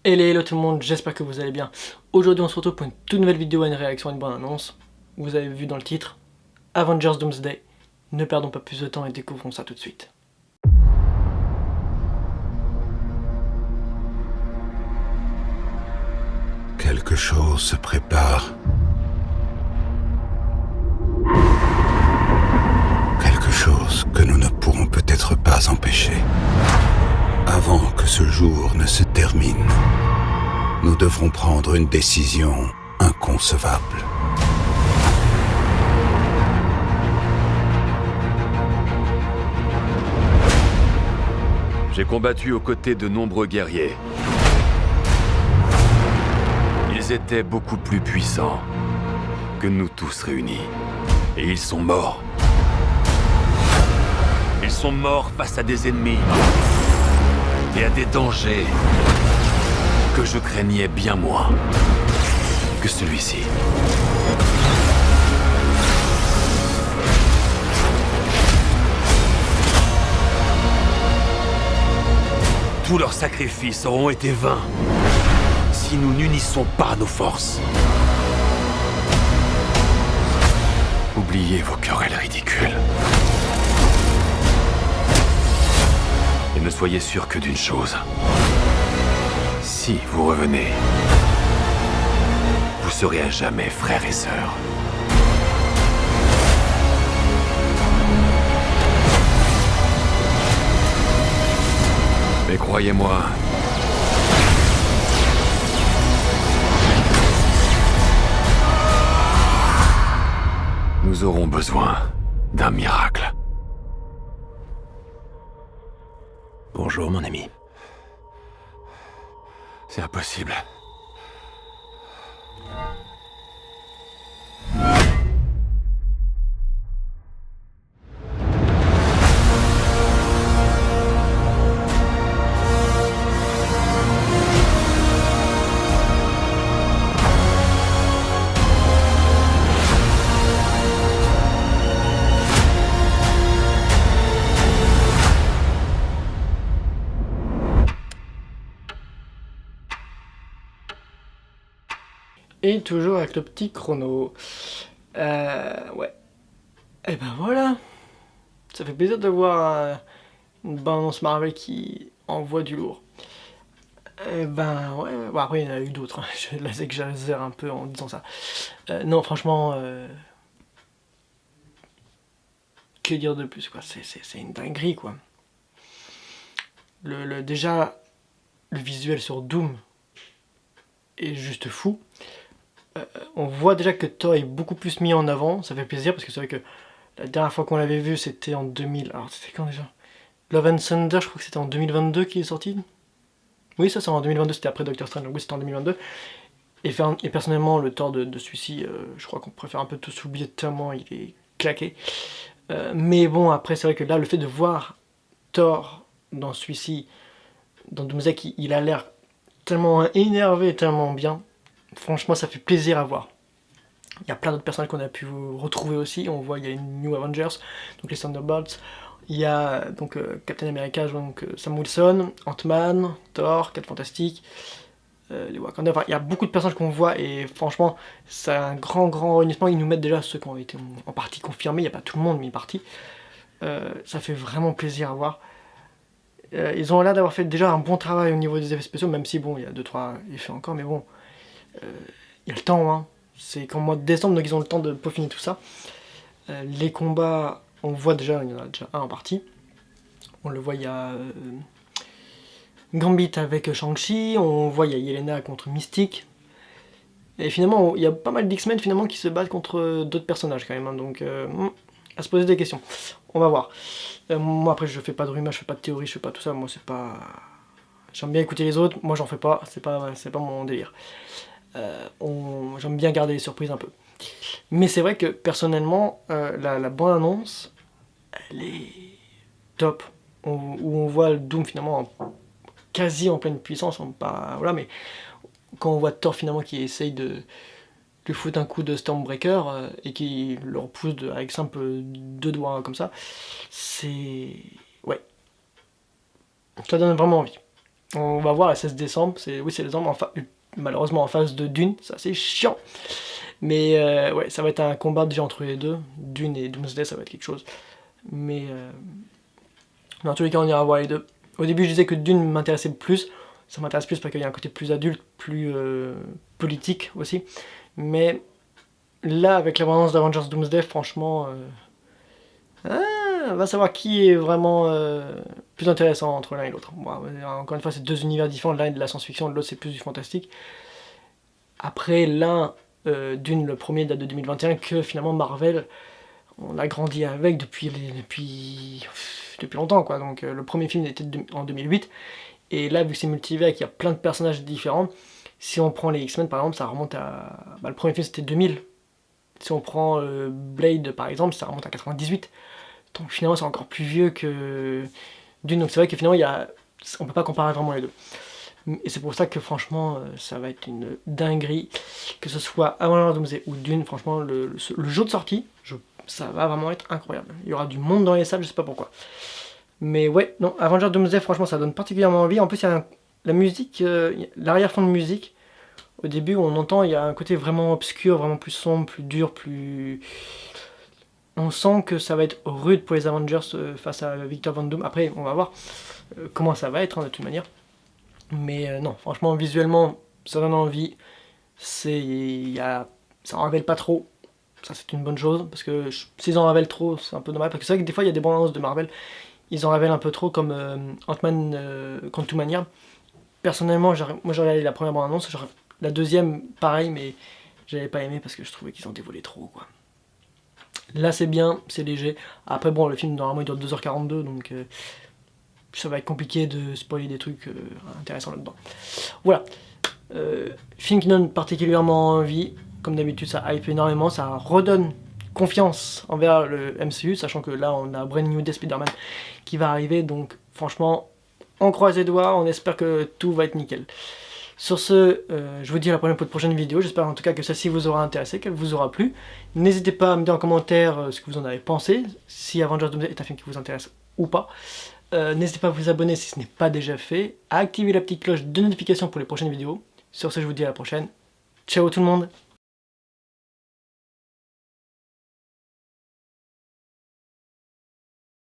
Hello tout le monde, j'espère que vous allez bien. Aujourd'hui on se retrouve pour une toute nouvelle vidéo et une réaction à une bonne annonce. Vous avez vu dans le titre, Avengers Doomsday. Ne perdons pas plus de temps et découvrons ça tout de suite. Quelque chose se prépare. Quelque chose que nous ne pourrons peut-être pas empêcher. Avant que ce jour ne se termine, nous devrons prendre une décision inconcevable. J'ai combattu aux côtés de nombreux guerriers. Ils étaient beaucoup plus puissants que nous tous réunis. Et ils sont morts. Ils sont morts face à des ennemis et à des dangers que je craignais bien moins que celui-ci. Tous leurs sacrifices auront été vains si nous n'unissons pas nos forces. Oubliez vos querelles ridicules. Et ne soyez sûr que d'une chose. Si vous revenez, vous serez à jamais frères et sœurs. Mais croyez-moi, nous aurons besoin d'un miracle. Bonjour mon ami. C'est impossible. Et toujours avec le petit chrono. Ouais. Et ben voilà. Ça fait plaisir de voir une bonne annonce Marvel qui envoie du lourd. Et ben ouais, bon, après il y en a eu d'autres, hein. Là c'est que j'exagère un peu en disant ça. Non franchement, que dire de plus quoi, c'est une dinguerie quoi. Déjà, le visuel sur Doom est juste fou. On voit déjà que Thor est beaucoup plus mis en avant, ça fait plaisir parce que c'est vrai que la dernière fois qu'on l'avait vu c'était en 2000, alors c'était quand déjà? Love and Thunder, je crois que c'était en 2022 qu'il est sorti. Oui, ça c'est en 2022, c'était après Doctor Strange, donc oui c'était en 2022. Et personnellement, le Thor de celui-ci, je crois qu'on préfère un peu tous oublier tellement il est claqué. Mais bon, après c'est vrai que là, le fait de voir Thor dans celui-ci, dans Doomsday, il a l'air tellement énervé, tellement bien. Franchement, ça fait plaisir à voir. Il y a plein d'autres personnages qu'on a pu retrouver aussi. On voit il y a une New Avengers, donc les Thunderbolts. Il y a donc Captain America, donc Sam Wilson, Ant-Man, Thor, 4 Fantastiques, les Wakanda. Enfin, il y a beaucoup de personnages qu'on voit et franchement, c'est un grand réunissement. Ils nous mettent déjà ceux qui ont été en partie confirmés. Il n'y a pas tout le monde, mais une partie. Ça fait vraiment plaisir à voir. Ils ont l'air d'avoir fait déjà un bon travail au niveau des effets spéciaux, même si bon, il y a 2-3 effets encore, mais bon. Il y a le temps, hein. C'est qu'en mois de décembre, donc ils ont le temps de peaufiner tout ça. Les combats, on voit déjà, il y en a déjà un en partie. On le voit, il y a Gambit avec Shang-Chi, on voit il y a Yelena contre Mystique. Et finalement, il y a pas mal d'X-Men finalement qui se battent contre d'autres personnages quand même, hein, donc à se poser des questions. On va voir. Moi après je fais pas de rumeurs, je fais pas de théories, je fais pas tout ça, moi c'est pas... J'aime bien écouter les autres, moi j'en fais pas, c'est pas mon délire. J'aime bien garder les surprises un peu. Mais c'est vrai que personnellement, la bande-annonce, elle est top. Où on voit le Doom finalement quasi en pleine puissance, pas, voilà, mais quand on voit Thor finalement qui essaye de lui foutre un coup de Stormbreaker et qui le repousse avec simple 2 doigts comme ça, c'est... ouais. Ça donne vraiment envie. On va voir le 16 décembre, oui c'est décembre, malheureusement en face de Dune, ça c'est chiant. Mais ouais, ça va être un combat déjà entre les deux, Dune et Doomsday, ça va être quelque chose. Mais dans tous les cas, on ira voir les deux. Au début, je disais que Dune m'intéressait plus, ça m'intéresse plus parce qu'il y a un côté plus adulte, plus politique aussi. Mais là, avec l'abondance d'Avengers Doomsday, franchement, on va savoir qui est vraiment plus intéressant entre l'un et l'autre. Bon, encore une fois, c'est deux univers différents, l'un est de la science-fiction, l'autre c'est plus du fantastique. Après, l'un, Dune, le premier date de 2021, que finalement Marvel, on a grandi avec depuis longtemps, quoi. Donc le premier film était en 2008, et là, vu que c'est multivers, qu'il y a plein de personnages différents, si on prend les X-Men par exemple, ça remonte à... le premier film c'était 2000. Si on prend Blade par exemple, ça remonte à 98. Donc finalement c'est encore plus vieux que Dune, donc c'est vrai que finalement on peut pas comparer vraiment les deux. Et c'est pour ça que franchement ça va être une dinguerie, que ce soit Avengers Doomsday ou Dune, franchement le jour de sortie, ça va vraiment être incroyable. Il y aura du monde dans les salles, je sais pas pourquoi. Mais ouais, non, Avengers Doomsday franchement ça donne particulièrement envie. En plus il y a la musique, l'arrière-fond de musique, au début on entend, il y a un côté vraiment obscur, vraiment plus sombre, plus dur, plus... On sent que ça va être rude pour les Avengers face à Victor Von Doom. Après, on va voir comment ça va être, hein, de toute manière. Mais non, franchement, visuellement, ça donne envie. Ça en révèle pas trop. Ça, c'est une bonne chose. Parce que s'ils en révèlent trop, c'est un peu dommage. Parce que c'est vrai que des fois, il y a des bandes annonces de Marvel. Ils en révèlent un peu trop, comme Ant-Man Quantumania. Personnellement, moi j'aurais regardé la première bande annonce. La deuxième, pareil, mais j'avais pas aimé parce que je trouvais qu'ils en dévoilaient trop, quoi. Là c'est bien, c'est léger. Après bon, le film normalement il dure 2h42, donc ça va être compliqué de spoiler des trucs intéressants là-dedans. Voilà. Film qui donne particulièrement envie. Comme d'habitude, ça hype énormément, ça redonne confiance envers le MCU, sachant que là on a Brand New Day Spider-Man qui va arriver, donc franchement, on croise les doigts, on espère que tout va être nickel. Sur ce, je vous dis à la prochaine pour de prochaines vidéos. J'espère en tout cas que celle-ci vous aura intéressé, qu'elle vous aura plu. N'hésitez pas à me dire en commentaire ce que vous en avez pensé, si Avengers Doomsday est un film qui vous intéresse ou pas. N'hésitez pas à vous abonner si ce n'est pas déjà fait, à activer la petite cloche de notification pour les prochaines vidéos. Sur ce, je vous dis à la prochaine. Ciao tout le monde!